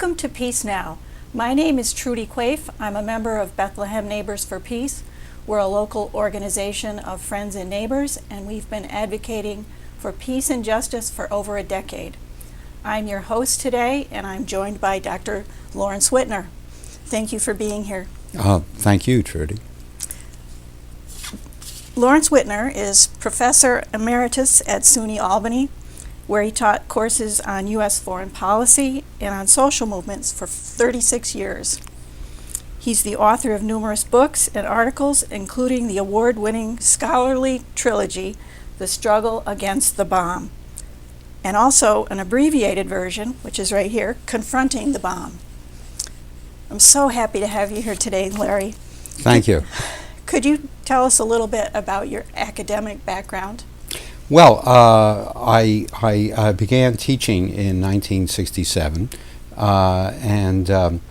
Welcome to Peace Now. My name is Trudy Quaife. I'm a member of Bethlehem Neighbors for Peace. We're a local organization of friends and neighbors, and we've been advocating for peace and justice for over a decade. I'm your host today, and I'm joined by Dr. Lawrence Wittner. Thank you for being here. Thank you, Trudy. Lawrence Wittner is Professor Emeritus at SUNY Albany, where he taught courses on U.S. foreign policy and on social movements for 36 years. He's the author of numerous books and articles, including the award-winning scholarly trilogy, The Struggle Against the Bomb, and also an abbreviated version, which is right here, Confronting the Bomb. I'm so happy to have you here today, Larry. Thank you. Could you tell us a little bit about your academic background? Well, I began teaching in 1967 and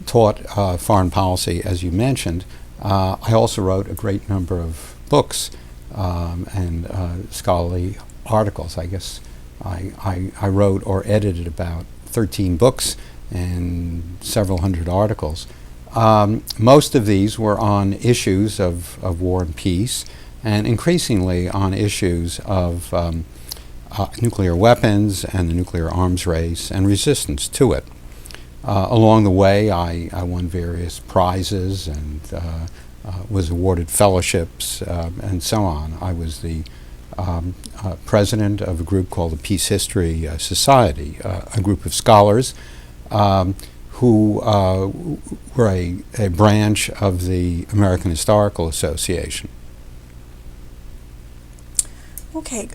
taught foreign policy, as you mentioned. I also wrote a great number of books and scholarly articles. I guess I wrote or edited about 13 books and several hundred articles. Most of these were on issues of war and peace, and increasingly on issues of nuclear weapons and the nuclear arms race and resistance to it. Along the way, I won various prizes and was awarded fellowships and so on. I was the president of a group called the Peace History Society, a group of scholars who were a branch of the American Historical Association. Okay.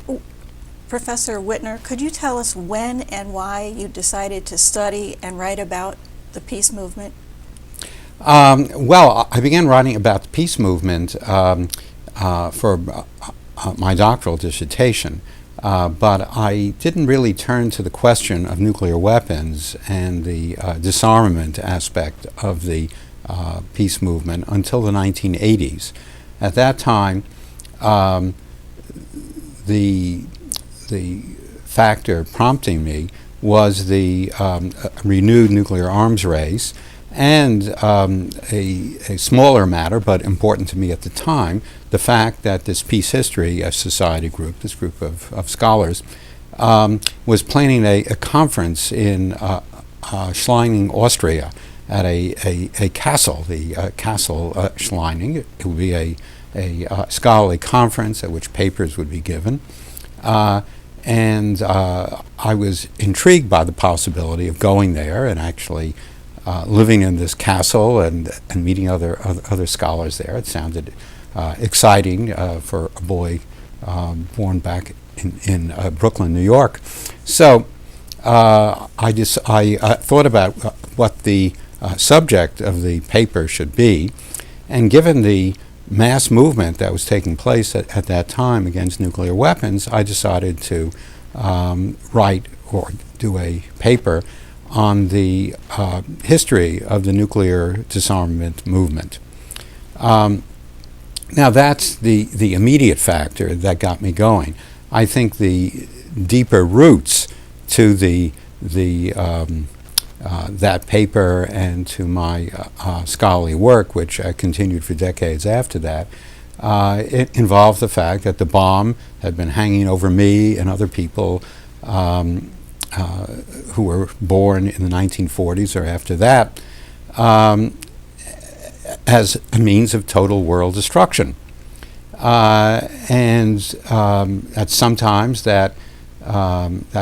Professor Wittner, could you tell us when and why you decided to study and write about the peace movement? Well, I began writing about the peace movement for my doctoral dissertation, but I didn't really turn to the question of nuclear weapons and the disarmament aspect of the peace movement until the 1980s. At that time, the factor prompting me was the renewed nuclear arms race and a smaller matter, but important to me at the time, the fact that this Peace History Society group, this group of scholars, was planning a conference in Schleining, Austria, at a castle, the Castle Schleining. It would be a scholarly conference at which papers would be given. And I was intrigued by the possibility of going there and actually living in this castle and meeting other scholars there. It sounded exciting for a boy born back in Brooklyn, New York. So I thought about what the subject of the paper should be, and given the mass movement that was taking place at that time against nuclear weapons, I decided to write or do a paper on the history of the nuclear disarmament movement. Now that's the immediate factor that got me going. I think the deeper roots to that paper and to my scholarly work, which I continued for decades after that, it involved the fact that the bomb had been hanging over me and other people who were born in the 1940s or after that as a means of total world destruction. And that sometimes that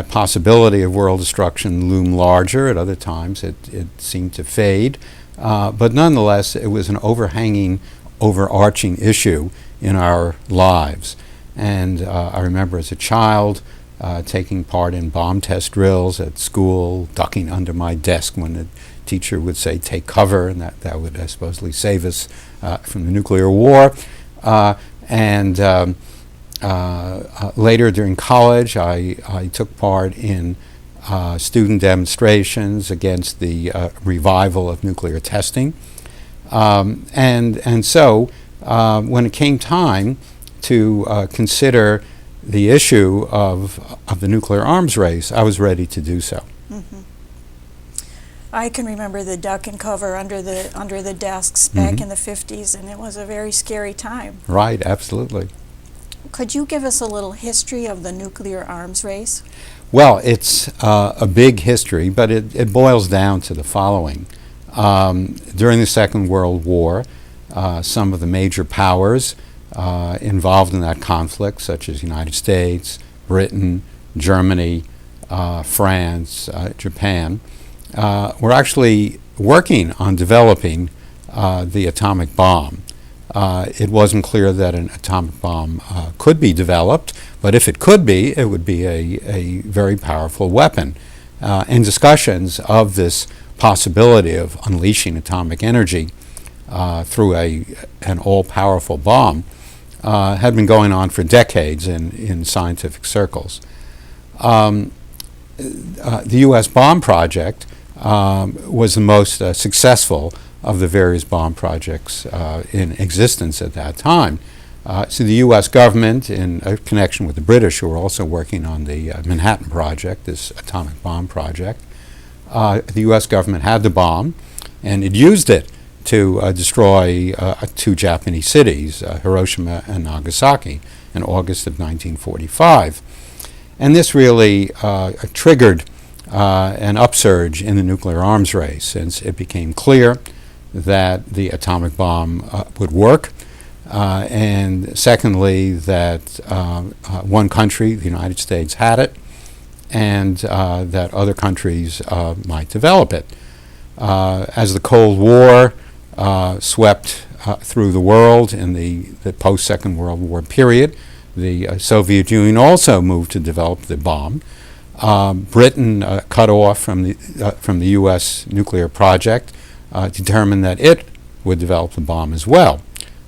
possibility of world destruction loomed larger. At other times it seemed to fade. But nonetheless, it was an overarching issue in our lives. And I remember as a child taking part in bomb test drills at school, ducking under my desk when the teacher would say, "Take cover," and that would supposedly save us from the nuclear war. Later during college, I took part in student demonstrations against the revival of nuclear testing. So when it came time to consider the issue of the nuclear arms race, I was ready to do so. Mm-hmm. I can remember the duck and cover under the desks back in the 50s, and it was a very scary time. Right, absolutely. Could you give us a little history of the nuclear arms race? Well, it's a big history, but it boils down to the following. During the Second World War, some of the major powers involved in that conflict, such as the United States, Britain, Germany, France, Japan, were actually working on developing the atomic bomb. It wasn't clear that an atomic bomb could be developed, but if it could be, it would be a very powerful weapon. And discussions of this possibility of unleashing atomic energy through an all-powerful bomb had been going on for decades in scientific circles. The U.S. bomb project was the most successful of the various bomb projects in existence at that time. So the U.S. government, in connection with the British, who were also working on the Manhattan Project, this atomic bomb project, the U.S. government had the bomb, and it used it to destroy two Japanese cities, Hiroshima and Nagasaki, in August of 1945. And this really triggered an upsurge in the nuclear arms race, since it became clear that the atomic bomb would work, and secondly, that one country, the United States, had it, and that other countries might develop it. As the Cold War swept through the world in the post-Second World War period, the Soviet Union also moved to develop the bomb. Britain, cut off from the U.S. nuclear project, determined that it would develop the bomb as well.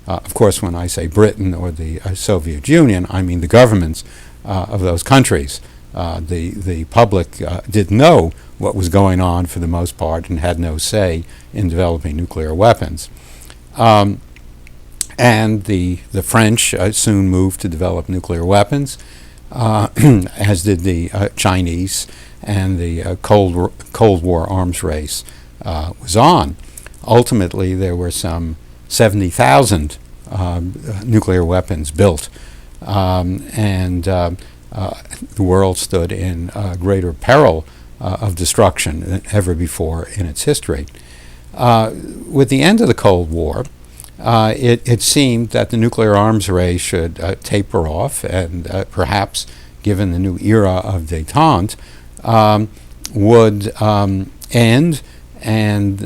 Of course, when I say Britain or the Soviet Union, I mean the governments of those countries. The public didn't know what was going on for the most part and had no say in developing nuclear weapons. And the French soon moved to develop nuclear weapons, as did the Chinese, and the Cold War arms race was on. Ultimately, there were some 70,000 nuclear weapons built, and the world stood in greater peril of destruction than ever before in its history. With the end of the Cold War, it seemed that the nuclear arms race should taper off, and perhaps, given the new era of détente, would end, and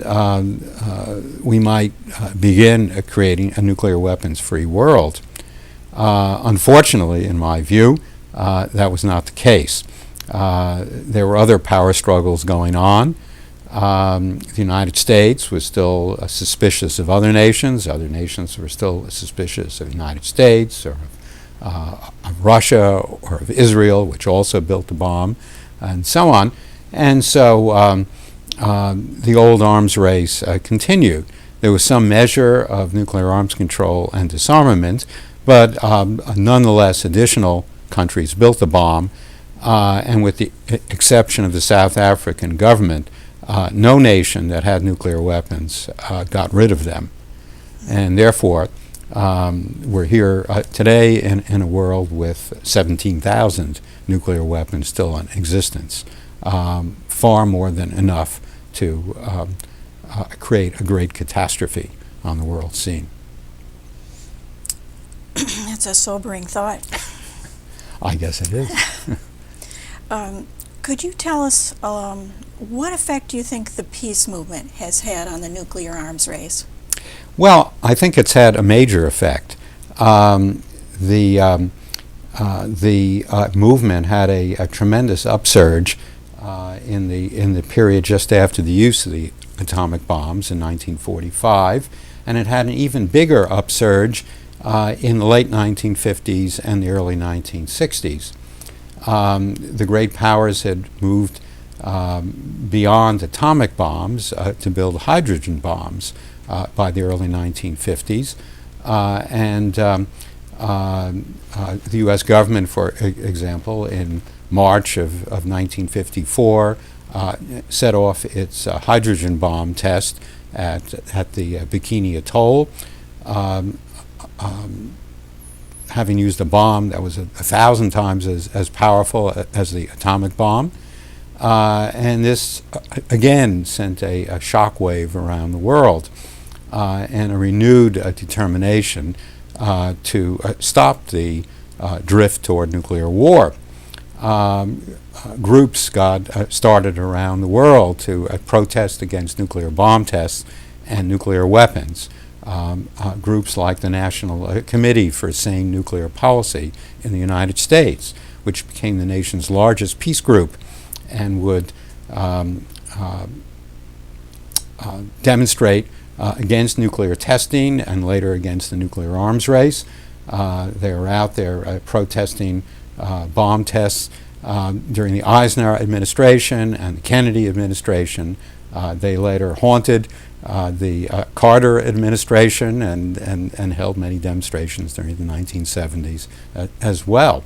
we might begin creating a nuclear weapons-free world. Unfortunately, in my view, that was not the case. There were other power struggles going on. The United States was still suspicious of other nations. Other nations were still suspicious of the United States, or of Russia, or of Israel, which also built the bomb, and so on. And so the old arms race continued. There was some measure of nuclear arms control and disarmament, but nonetheless additional countries built the bomb, and with the exception of the South African government, no nation that had nuclear weapons got rid of them. And therefore, we're here today in a world with 17,000 nuclear weapons still in existence, far more than enough to create a great catastrophe on the world scene. That's a sobering thought. I guess it is. Could you tell us what effect do you think the peace movement has had on the nuclear arms race? Well, I think it's had a major effect. The movement had a tremendous upsurge in the period just after the use of the atomic bombs in 1945, and it had an even bigger upsurge in the late 1950s and the early 1960s. The great powers had moved beyond atomic bombs to build hydrogen bombs by the early 1950s. And the U.S. government, for example, in March of 1954, set off its hydrogen bomb test at the Bikini Atoll, having used a bomb that was 1,000 times as powerful as the atomic bomb. And this, again, sent a shockwave around the world and a renewed determination to stop the drift toward nuclear war. Groups got started around the world to protest against nuclear bomb tests and nuclear weapons. Groups like the National Committee for Sane Nuclear Policy in the United States, which became the nation's largest peace group and would demonstrate against nuclear testing and later against the nuclear arms race. They were out there protesting bomb tests during the Eisenhower administration and the Kennedy administration. They later haunted the Carter administration and held many demonstrations during the 1970s as well.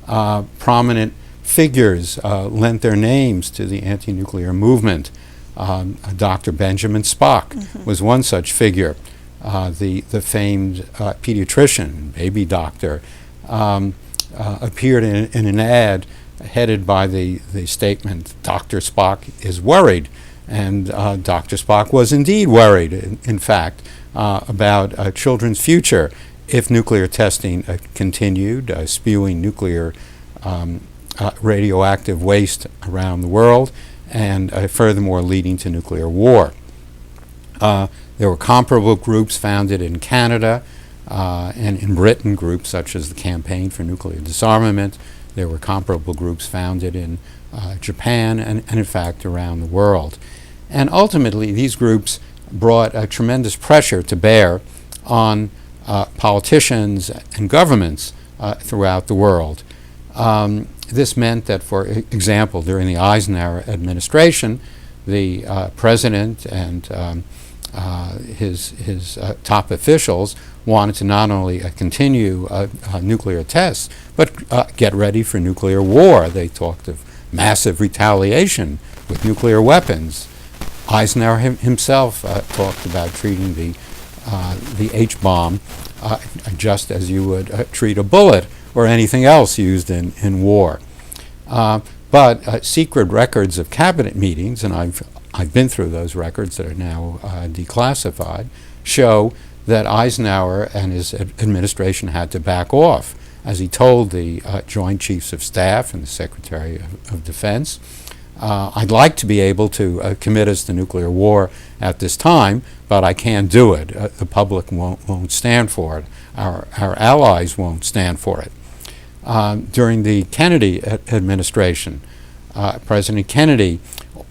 Prominent figures lent their names to the anti-nuclear movement. Dr. Benjamin Spock was one such figure. The famed pediatrician, baby doctor, appeared in an ad headed by the statement, "Dr. Spock is worried." And Dr. Spock was indeed worried, in fact, about children's future if nuclear testing continued, spewing nuclear radioactive waste around the world, and furthermore leading to nuclear war. There were comparable groups founded in Canada and in Britain, groups such as the Campaign for Nuclear Disarmament. There were comparable groups founded in Japan and in fact around the world. And ultimately these groups brought a tremendous pressure to bear on politicians and governments throughout the world. This meant that, for example, during the Eisenhower administration, the president and his top officials wanted to not only continue nuclear tests, but get ready for nuclear war. They talked of massive retaliation with nuclear weapons. Eisenhower himself talked about treating the H-bomb just as you would treat a bullet or anything else used in war. But secret records of cabinet meetings, and I've been through those records that are now declassified, show that Eisenhower and his administration had to back off, as he told the Joint Chiefs of Staff and the Secretary of Defense, "I'd like to be able to commit us to nuclear war at this time, but I can't do it. The public won't stand for it. Our allies won't stand for it." During the Kennedy administration, President Kennedy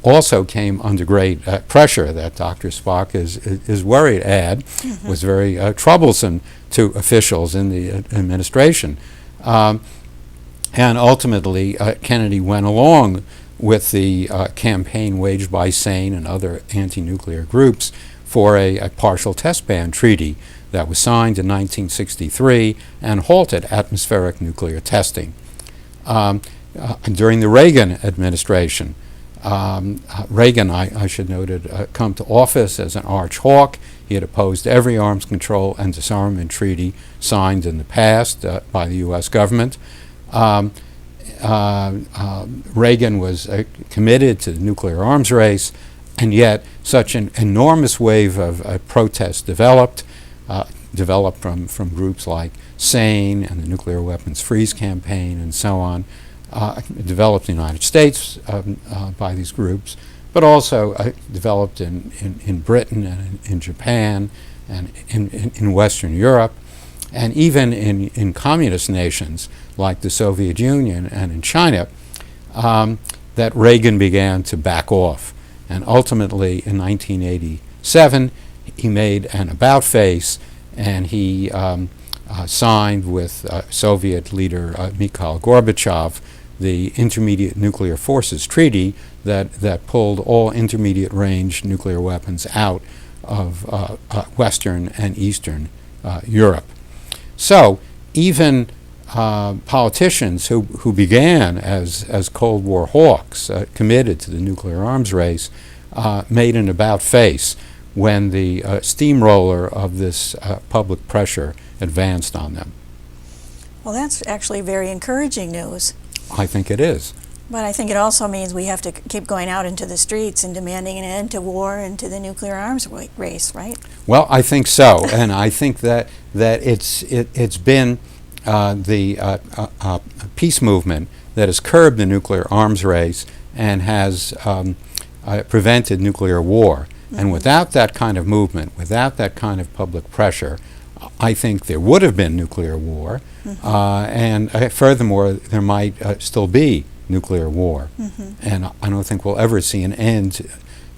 also came under great pressure. That Dr. Spock is worried ad was very troublesome to officials in the administration. And ultimately, Kennedy went along with the campaign waged by SANE and other anti-nuclear groups for a partial test ban treaty that was signed in 1963 and halted atmospheric nuclear testing. During the Reagan administration, Reagan, I should note, had come to office as an arch hawk. He had opposed every arms control and disarmament treaty signed in the past by the U.S. government. Reagan was committed to the nuclear arms race, and yet such an enormous wave of protests developed from groups like SANE and the Nuclear Weapons Freeze Campaign and so on, developed in the United States by these groups, but also developed in Britain and in Japan and in Western Europe, and even in communist nations like the Soviet Union and in China, that Reagan began to back off. And ultimately, in 1987, he made an about-face, and he signed with Soviet leader Mikhail Gorbachev the Intermediate Nuclear Forces Treaty that pulled all intermediate-range nuclear weapons out of Western and Eastern Europe. So even politicians who began as Cold War hawks committed to the nuclear arms race made an about-face when the steamroller of this public pressure advanced on them. Well, that's actually very encouraging news. I think it is. But I think it also means we have to keep going out into the streets and demanding an end to war and to the nuclear arms race, right? Well, I think so, and I think that it's been the peace movement that has curbed the nuclear arms race and has prevented nuclear war. Mm-hmm. And without that kind of movement, without that kind of public pressure, I think there would have been nuclear war, mm-hmm. And furthermore, there might still be nuclear war. Mm-hmm. And I don't think we'll ever see an end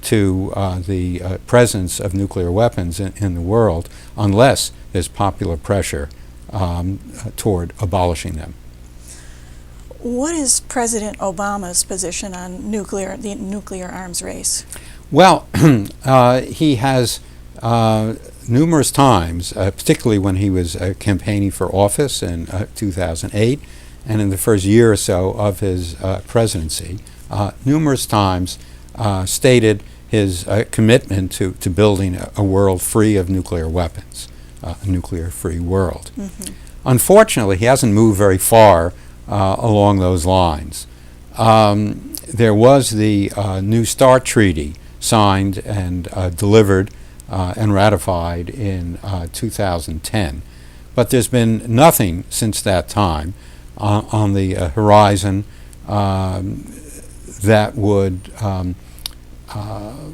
to the presence of nuclear weapons in the world unless there's popular pressure toward abolishing them. What is President Obama's position on the nuclear arms race? Well, he has numerous times, particularly when he was campaigning for office in 2008 and in the first year or so of his presidency, numerous times stated his commitment to building a world free of nuclear weapons, a nuclear-free world. Mm-hmm. Unfortunately, he hasn't moved very far along those lines. There was the New START Treaty signed and delivered and ratified in 2010. But there's been nothing since that time on the horizon that would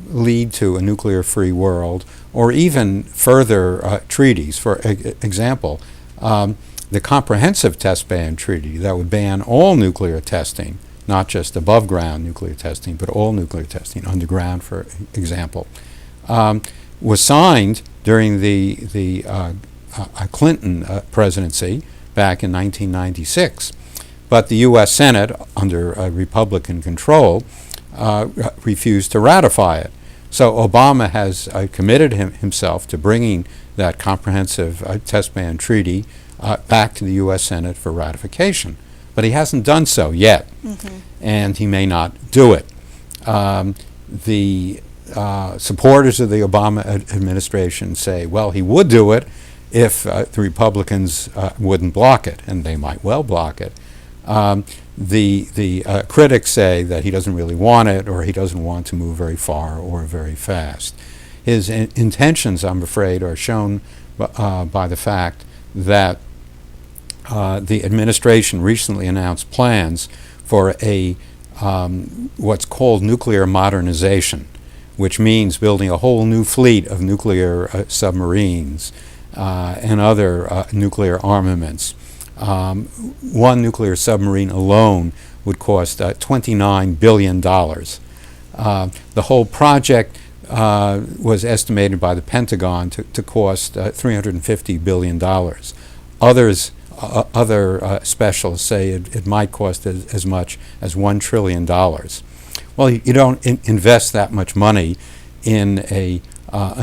lead to a nuclear-free world, or even further treaties. For example, the Comprehensive Test Ban Treaty that would ban all nuclear testing, not just above-ground nuclear testing, but all nuclear testing, underground, for example, was signed during the Clinton presidency back in 1996. But the U.S. Senate, under Republican control, refused to ratify it. So Obama has committed himself to bringing that Comprehensive Test Ban Treaty back to the U.S. Senate for ratification. But he hasn't done so yet, mm-hmm. and he may not do it. The supporters of the Obama administration say, well, he would do it if the Republicans wouldn't block it, and they might well block it. The critics say that he doesn't really want it, or he doesn't want to move very far or very fast. His intentions, I'm afraid, are shown by the fact that the administration recently announced plans for a what's called nuclear modernization, which means building a whole new fleet of nuclear submarines and other nuclear armaments. One nuclear submarine alone would cost $29 billion. The whole project was estimated by the Pentagon to cost $350 billion. Other specialists say it might cost as much as $1 trillion. Well, you don't invest that much money in a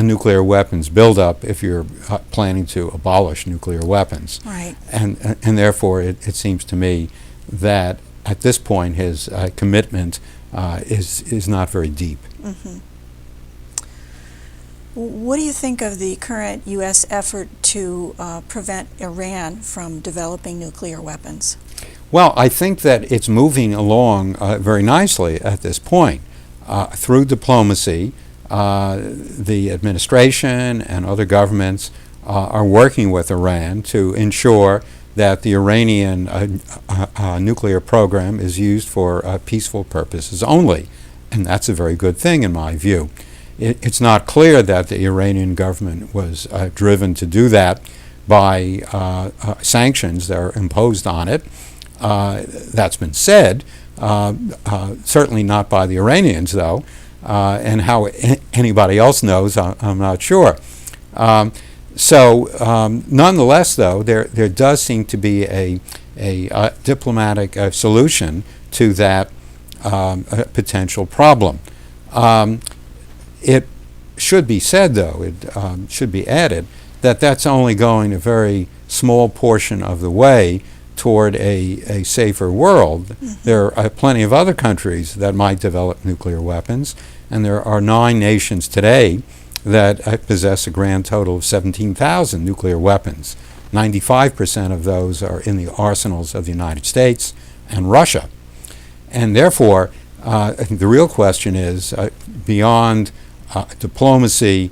nuclear weapons buildup if you're planning to abolish nuclear weapons. Right. And therefore, it seems to me that at this point his commitment is not very deep. Mm-hmm. What do you think of the current U.S. effort to prevent Iran from developing nuclear weapons? Well, I think that it's moving along very nicely at this point. Through diplomacy, the administration and other governments are working with Iran to ensure that the Iranian nuclear program is used for peaceful purposes only. And that's a very good thing in my view. It's not clear that the Iranian government was driven to do that by sanctions that are imposed on it. That's been said, certainly not by the Iranians, though, and how anybody else knows, I'm not sure. Nonetheless, though, there does seem to be a diplomatic solution to that potential problem. It should be said, though, it should be added, that that's only going a very small portion of the way toward a safer world. There are plenty of other countries that might develop nuclear weapons, and there are 9 nations today that possess a grand total of 17,000 nuclear weapons. 95% of those are in the arsenals of the United States and Russia. And therefore, I think the real question is, beyond diplomacy,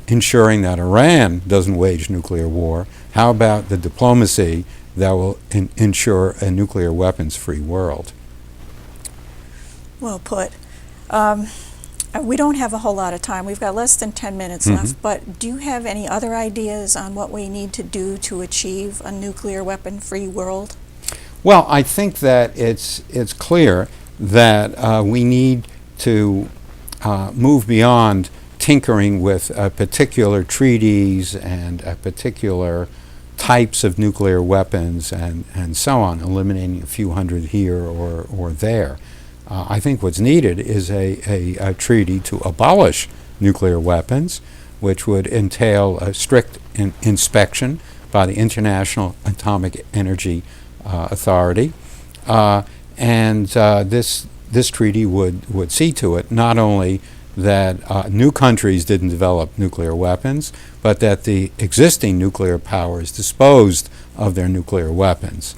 ensuring that Iran doesn't wage nuclear war, how about the diplomacy that will ensure a nuclear weapons-free world? Well put. We don't have a whole lot of time. We've got less than 10 minutes left, but do you have any other ideas on what we need to do to achieve a nuclear weapon-free world? Well, I think that it's clear that we need to move beyond tinkering with particular treaties and particular types of nuclear weapons and so on, eliminating a few hundred here or there. I think what's needed is a treaty to abolish nuclear weapons, which would entail a strict inspection by the International Atomic Energy Authority. And this treaty would see to it not only that new countries didn't develop nuclear weapons, but that the existing nuclear powers disposed of their nuclear weapons.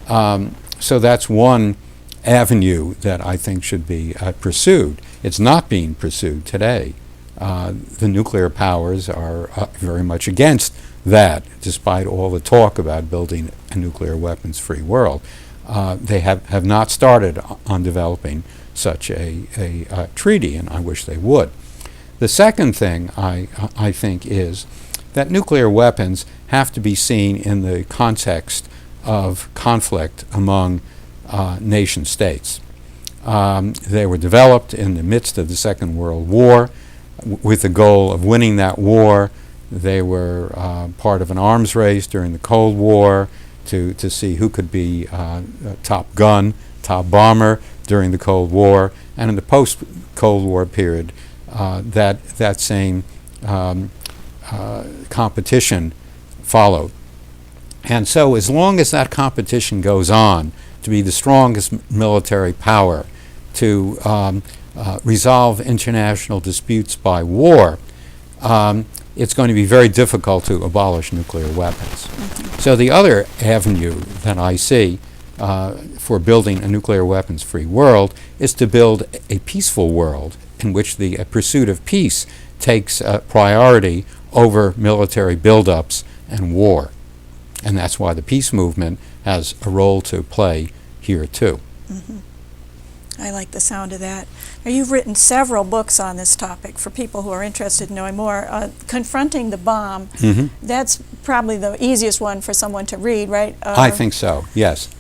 So that's one avenue that I think should be pursued. It's not being pursued today. The nuclear powers are very much against that, despite all the talk about building a nuclear weapons-free world. They have not started on developing such a treaty, and I wish they would. The second thing I think is that nuclear weapons have to be seen in the context of conflict among nation states. They were developed in the midst of the Second World War with the goal of winning that war. They were part of an arms race during the Cold War to see who could be top gun, top bomber during the Cold War. And in the post-Cold War period, that same competition followed. And so as long as that competition goes on to be the strongest military power, to resolve international disputes by war, it's going to be very difficult to abolish nuclear weapons. So the other avenue that I see for building a nuclear weapons-free world is to build a peaceful world in which the pursuit of peace takes priority over military buildups and war. And that's why the peace movement has a role to play here too. I like the sound of that. Now, you've written several books on this topic for people who are interested in knowing more. Confronting the Bomb, that's probably the easiest one for someone to read, right? I think so, yes.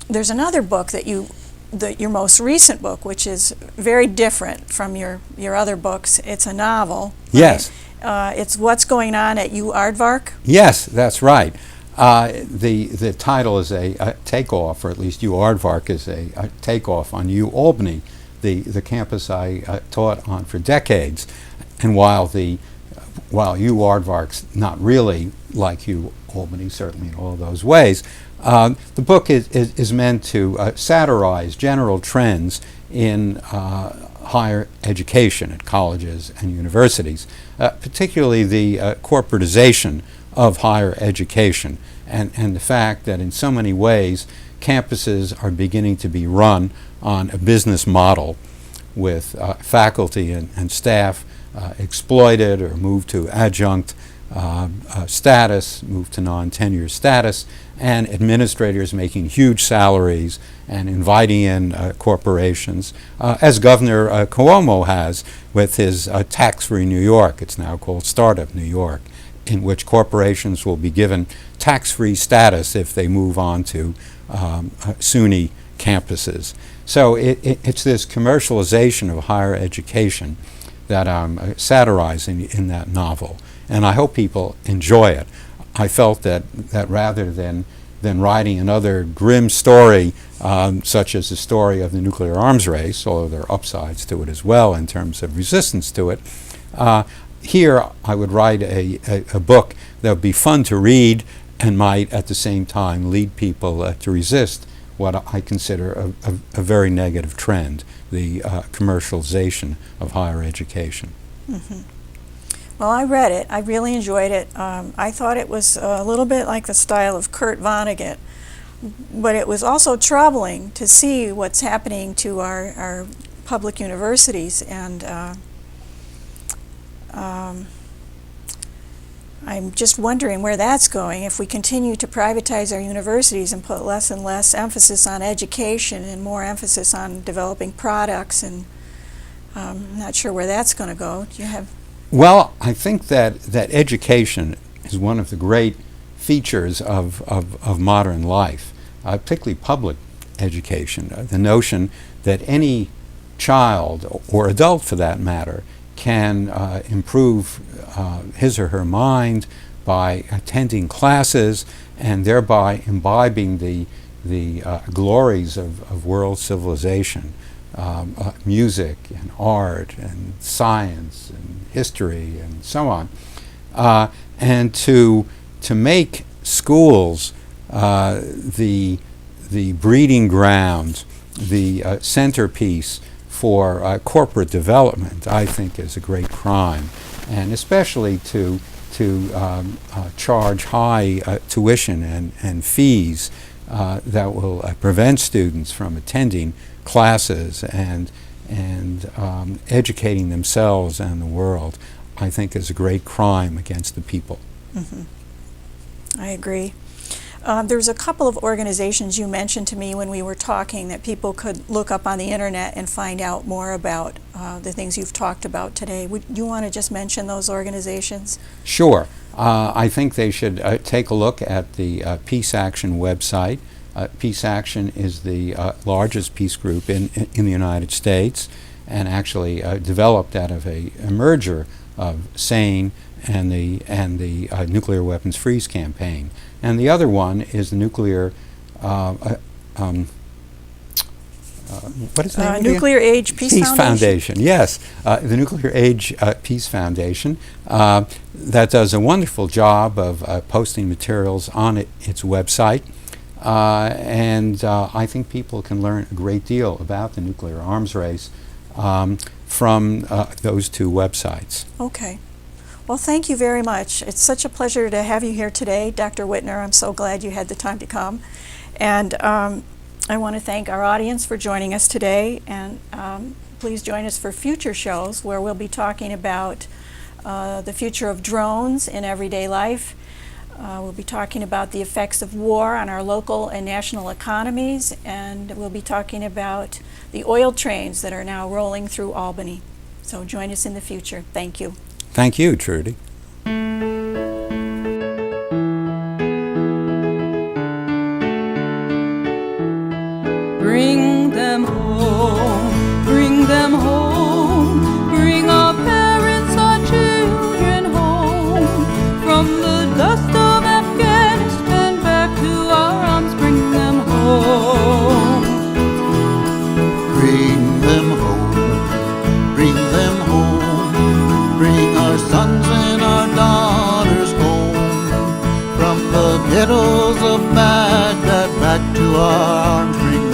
There's another book that your most recent book, which is very different from your other books. It's a novel. Yes. Right? It's What's Going On at UAardvark? Yes, that's right. The title is a takeoff, or at least UAardvark is a takeoff on Albany, the campus I taught on for decades. And while UAardvark's not really like Albany, certainly in all those ways, the book is meant to satirize general trends in higher education at colleges and universities, particularly the corporatization of higher education, and the fact that in so many ways campuses are beginning to be run on a business model with faculty and staff exploited or moved to adjunct status, moved to non-tenure status, and administrators making huge salaries and inviting in corporations, as Governor Cuomo has with his tax-free New York. It's now called Startup New York, in which corporations will be given tax-free status if they move on to SUNY campuses. So it's this commercialization of higher education that I'm satirizing in that novel, and I hope people enjoy it. I felt that rather than writing another grim story, such as the story of the nuclear arms race, although there are upsides to it as well in terms of resistance to it, here I would write a book that would be fun to read and might at the same time lead people to resist what I consider a very negative trend, the commercialization of higher education. Mm-hmm. Well, I read it. I really enjoyed it. I thought it was a little bit like the style of Kurt Vonnegut, but it was also troubling to see what's happening to our public universities, and I'm just wondering where that's going if we continue to privatize our universities and put less and less emphasis on education and more emphasis on developing products, and I'm not sure where that's going to go. Do you have... Well, I think that education is one of the great features of modern life, particularly public education. The notion that any child, or adult for that matter, can improve his or her mind by attending classes and thereby imbibing the glories of world civilization, music and art and science and history and so on, and to make schools the breeding ground, the centerpiece for corporate development, I think is a great crime, and especially to charge high tuition and fees that will prevent students from attending classes and educating themselves and the world, I think is a great crime against the people. Mm-hmm. I agree. There's a couple of organizations you mentioned to me when we were talking that people could look up on the internet and find out more about the things you've talked about today. Would you want to just mention those organizations? Sure. I think they should take a look at the Peace Action website. Peace Action is the largest peace group in the United States, and actually developed out of a merger of SANE and the Nuclear Weapons Freeze campaign. And the other one is the Nuclear what is the name Nuclear Age Peace Foundation. Yes, the Nuclear Age Peace Foundation that does a wonderful job of posting materials on its website. And I think people can learn a great deal about the nuclear arms race from those two websites. Okay. Well, thank you very much. It's such a pleasure to have you here today, Dr. Wittner. I'm so glad you had the time to come. And I want to thank our audience for joining us today. And please join us for future shows where we'll be talking about the future of drones in everyday life. We'll be talking about the effects of war on our local and national economies, and we'll be talking about the oil trains that are now rolling through Albany. So join us in the future. Thank you. Thank you, Trudy. Bring them home, bring them home, bring our parents, our children home, from the dust of Afghanistan back to our arms, bring them home. Bring them home, bring them home, bring our sons and our daughters home, from the ghettos of Baghdad back to our arms, bring